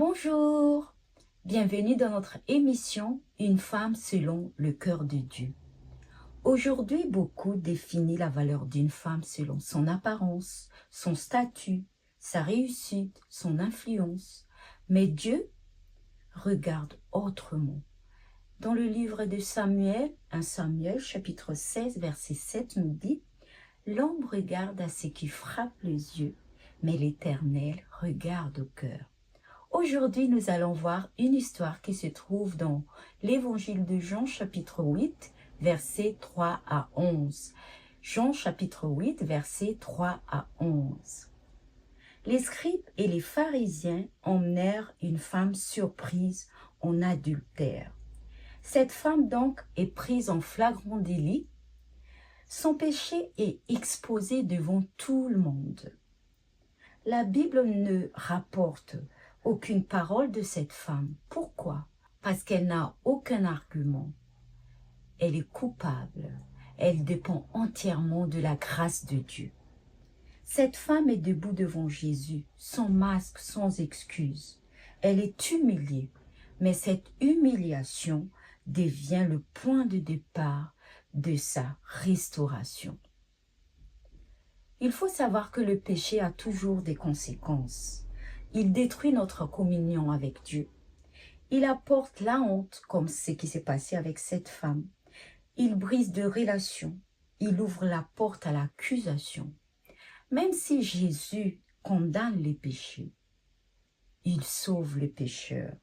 Bonjour, bienvenue dans notre émission Une femme selon le cœur de Dieu. Aujourd'hui, beaucoup définissent la valeur d'une femme selon son apparence, son statut, sa réussite, son influence. Mais Dieu regarde autrement. Dans le livre de Samuel, 1 Samuel, chapitre 16, verset 7 nous dit « L'homme regarde à ce qui frappe les yeux, mais l'Éternel regarde au cœur. » Aujourd'hui, nous allons voir une histoire qui se trouve dans l'évangile de Jean, chapitre 8, versets 3 à 11. Jean, chapitre 8, versets 3 à 11. Les scribes et les pharisiens emmenèrent une femme surprise en adultère. Cette femme donc est prise en flagrant délit. Son péché est exposé devant tout le monde. La Bible ne rapporte aucune parole de cette femme. Pourquoi? Parce qu'elle n'a aucun argument. Elle est coupable. Elle dépend entièrement de la grâce de Dieu. Cette femme est debout devant Jésus, sans masque, sans excuse. Elle est humiliée, mais cette humiliation devient le point de départ de sa restauration. Il faut savoir que le péché a toujours des conséquences. Il détruit notre communion avec Dieu. Il apporte la honte, comme ce qui s'est passé avec cette femme. Il brise de relations. Il ouvre la porte à l'accusation. Même si Jésus condamne les péchés, il sauve le pécheur.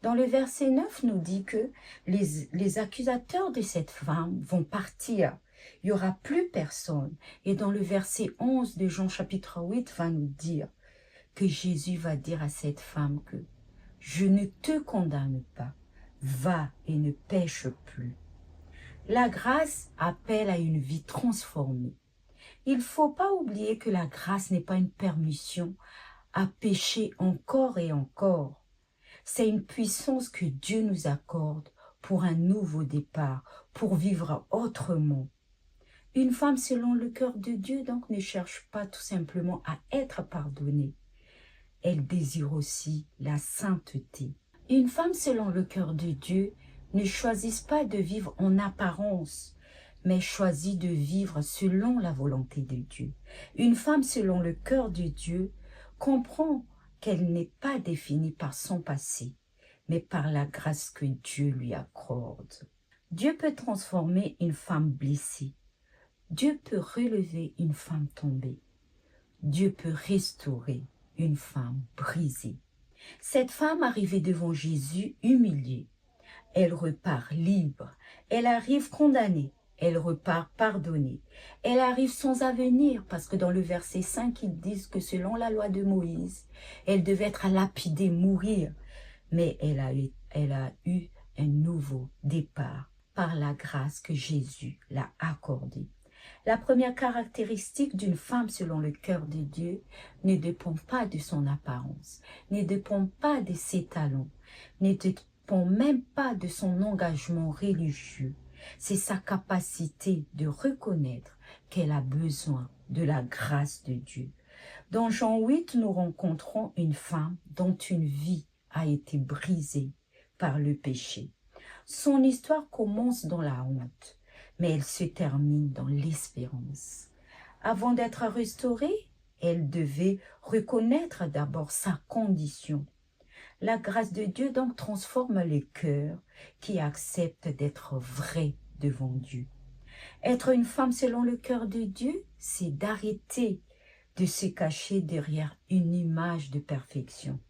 Dans le verset 9 nous dit que les accusateurs de cette femme vont partir. Il n'y aura plus personne. Et dans le verset 11 de Jean chapitre 8 va nous dire que Jésus va dire à cette femme que « Je ne te condamne pas, va et ne pêche plus ». La grâce appelle à une vie transformée. Il ne faut pas oublier que la grâce n'est pas une permission à pécher encore et encore. C'est une puissance que Dieu nous accorde pour un nouveau départ, pour vivre autrement. Une femme selon le cœur de Dieu donc ne cherche pas tout simplement à être pardonnée. Elle désire aussi la sainteté. Une femme selon le cœur de Dieu ne choisit pas de vivre en apparence, mais choisit de vivre selon la volonté de Dieu. Une femme selon le cœur de Dieu comprend qu'elle n'est pas définie par son passé, mais par la grâce que Dieu lui accorde. Dieu peut transformer une femme blessée. Dieu peut relever une femme tombée. Dieu peut restaurer une femme brisée. Cette femme arrivée devant Jésus humiliée, elle repart libre. Elle arrive condamnée, elle repart pardonnée. Elle arrive sans avenir parce que dans le verset 5, ils disent que selon la loi de Moïse, elle devait être lapidée, mourir. Mais elle a eu un nouveau départ par la grâce que Jésus l'a accordée. La première caractéristique d'une femme selon le cœur de Dieu ne dépend pas de son apparence, ne dépend pas de ses talents, ne dépend même pas de son engagement religieux. C'est sa capacité de reconnaître qu'elle a besoin de la grâce de Dieu. Dans Jean 8, nous rencontrons une femme dont une vie a été brisée par le péché. Son histoire commence dans la honte, mais elle se termine dans l'espérance. Avant d'être restaurée, elle devait reconnaître d'abord sa condition. La grâce de Dieu donc transforme les cœurs qui acceptent d'être vrais devant Dieu. Être une femme selon le cœur de Dieu, c'est d'arrêter de se cacher derrière une image de perfection.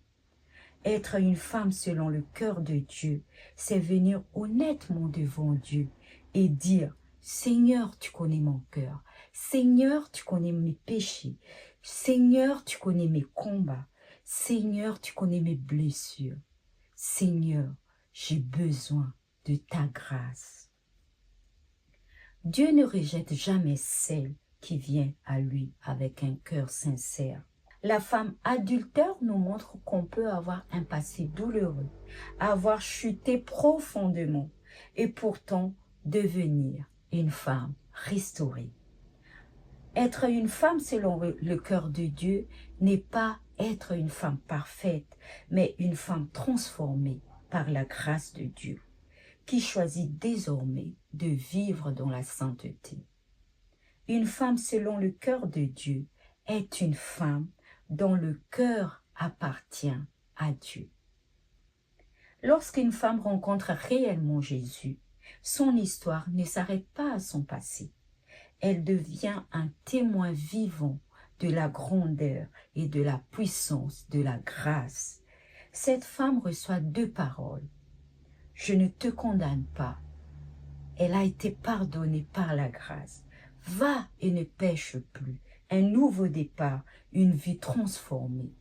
Être une femme selon le cœur de Dieu, c'est venir honnêtement devant Dieu et dire « Seigneur, tu connais mon cœur. Seigneur, tu connais mes péchés. Seigneur, tu connais mes combats. Seigneur, tu connais mes blessures. Seigneur, j'ai besoin de ta grâce. » Dieu ne rejette jamais celle qui vient à lui avec un cœur sincère. La femme adultère nous montre qu'on peut avoir un passé douloureux, avoir chuté profondément et pourtant devenir une femme restaurée. Être une femme selon le cœur de Dieu n'est pas être une femme parfaite, mais une femme transformée par la grâce de Dieu, qui choisit désormais de vivre dans la sainteté. Une femme selon le cœur de Dieu est une femme dont le cœur appartient à Dieu. Lorsqu'une femme rencontre réellement Jésus, son histoire ne s'arrête pas à son passé. Elle devient un témoin vivant de la grandeur et de la puissance de la grâce. Cette femme reçoit 2 paroles. Je ne te condamne pas. Elle a été pardonnée par la grâce. Va et ne pêche plus. Un nouveau départ, une vie transformée.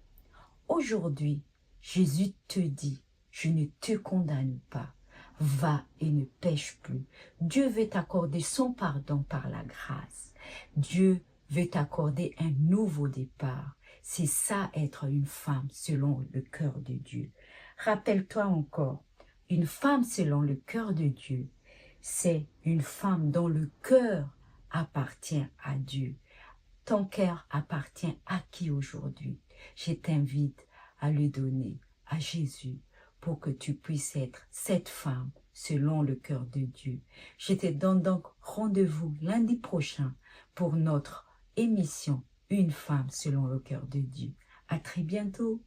Aujourd'hui, Jésus te dit, je ne te condamne pas. Va et ne pêche plus. Dieu veut t'accorder son pardon par la grâce. Dieu veut t'accorder un nouveau départ. C'est ça être une femme selon le cœur de Dieu. Rappelle-toi encore, une femme selon le cœur de Dieu, c'est une femme dont le cœur appartient à Dieu. Ton cœur appartient à qui aujourd'hui? Je t'invite à le donner à Jésus pour que tu puisses être cette femme selon le cœur de Dieu. Je te donne donc rendez-vous lundi prochain pour notre émission Une femme selon le cœur de Dieu. À très bientôt.